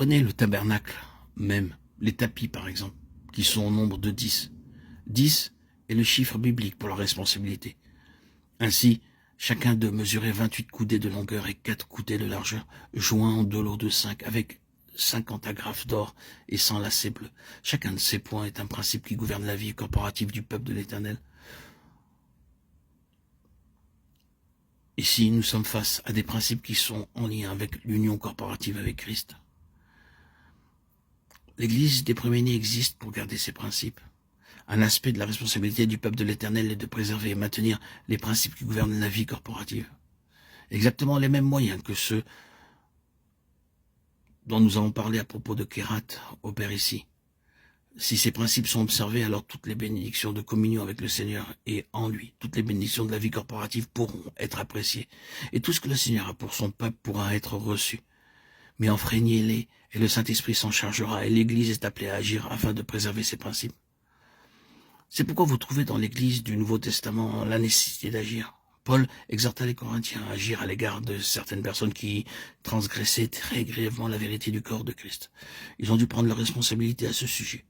Prenez le tabernacle même, les tapis par exemple, qui sont au nombre de 10. 10 est le chiffre biblique pour la responsabilité. Ainsi, chacun d'eux mesurait 28 coudées de longueur et 4 coudées de largeur, joints en 2 lots de 5, avec 50 agrafes d'or et 100 lacets bleus. Chacun de ces points est un principe qui gouverne la vie corporative du peuple de l'Éternel. Ici, nous sommes face à des principes qui sont en lien avec l'union corporative avec Christ. L'Église des premiers-nés existe pour garder ces principes. Un aspect de la responsabilité du peuple de l'Éternel est de préserver et maintenir les principes qui gouvernent la vie corporative. Exactement les mêmes moyens que ceux dont nous avons parlé à propos de Kérat opèrent ici. Si ces principes sont observés, alors toutes les bénédictions de communion avec le Seigneur et en lui, toutes les bénédictions de la vie corporative pourront être appréciées. Et tout ce que le Seigneur a pour son peuple pourra être reçu. Mais enfreignez-les et le Saint-Esprit s'en chargera et l'Église est appelée à agir afin de préserver ces principes. C'est pourquoi vous trouvez dans l'Église du Nouveau Testament la nécessité d'agir. Paul exhorta les Corinthiens à agir à l'égard de certaines personnes qui transgressaient très grièvement la vérité du corps de Christ. Ils ont dû prendre leur responsabilité à ce sujet.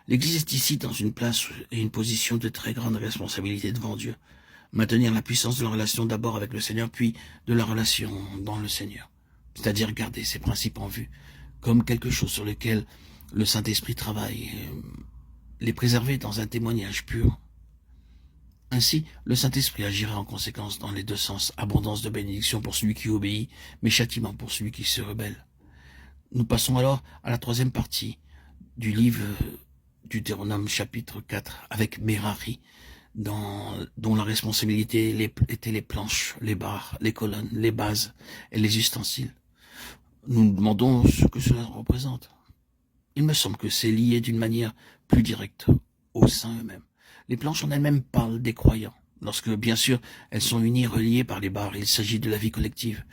L'Église est ici dans une place et une position de très grande responsabilité devant Dieu. Maintenir la puissance de la relation d'abord avec le Seigneur, puis de la relation dans le Seigneur. C'est-à-dire garder ces principes en vue, comme quelque chose sur lequel le Saint-Esprit travaille, les préserver dans un témoignage pur. Ainsi, le Saint-Esprit agira en conséquence dans les deux sens, abondance de bénédiction pour celui qui obéit, mais châtiment pour celui qui se rebelle. Nous passons alors à la troisième partie du livre Deutéronome chapitre 4, avec Merari, dont la responsabilité était les planches, les barres, les colonnes, les bases et les ustensiles. Nous nous demandons ce que cela représente. Il me semble que c'est lié d'une manière plus directe aux saints eux-mêmes. Les planches en elles-mêmes parlent des croyants. Lorsque, bien sûr, elles sont unies, reliées par les barres, il s'agit de la vie collective.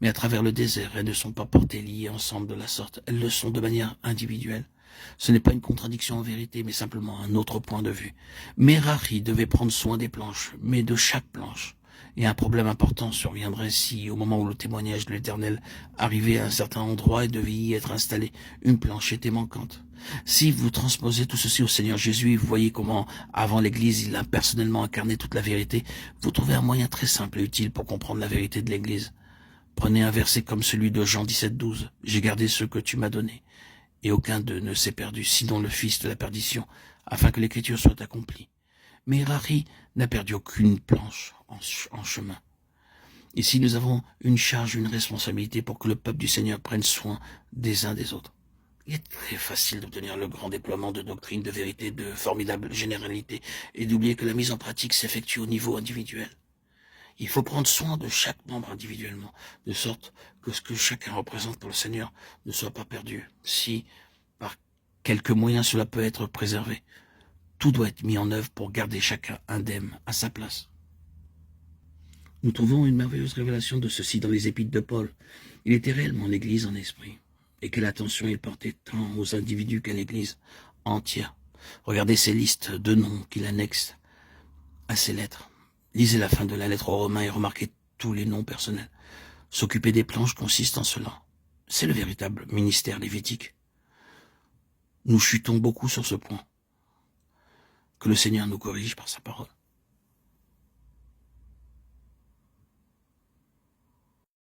Mais à travers le désert, elles ne sont pas portées liées ensemble de la sorte. Elles le sont de manière individuelle. Ce n'est pas une contradiction en vérité, mais simplement un autre point de vue. Merari devait prendre soin des planches, mais de chaque planche. Et un problème important surviendrait si, au moment où le témoignage de l'Éternel arrivait à un certain endroit et devait y être installé, une planche était manquante. Si vous transposez tout ceci au Seigneur Jésus et vous voyez comment, avant l'Église, il a personnellement incarné toute la vérité, vous trouvez un moyen très simple et utile pour comprendre la vérité de l'Église. Prenez un verset comme celui de Jean 17,12. « J'ai gardé ce que tu m'as donné, et aucun d'eux ne s'est perdu, sinon le fils de la perdition, afin que l'Écriture soit accomplie. » Mais Merari n'a perdu aucune planche en chemin. Ici, nous avons une charge, une responsabilité pour que le peuple du Seigneur prenne soin des uns des autres. Il est très facile d'obtenir le grand déploiement de doctrines, de vérités, de formidables généralités, et d'oublier que la mise en pratique s'effectue au niveau individuel. Il faut prendre soin de chaque membre individuellement, de sorte que ce que chacun représente pour le Seigneur ne soit pas perdu. Si, par quelques moyens, cela peut être préservé, tout doit être mis en œuvre pour garder chacun indemne à sa place. Nous trouvons une merveilleuse révélation de ceci dans les épîtres de Paul. Il était réellement l'Église en esprit, et quelle attention il portait tant aux individus qu'à l'Église entière. Regardez ces listes de noms qu'il annexe à ces lettres. Lisez la fin de la lettre aux Romains et remarquez tous les noms personnels. S'occuper des planches consiste en cela. C'est le véritable ministère lévitique. Nous chutons beaucoup sur ce point. Que le Seigneur nous corrige par sa parole.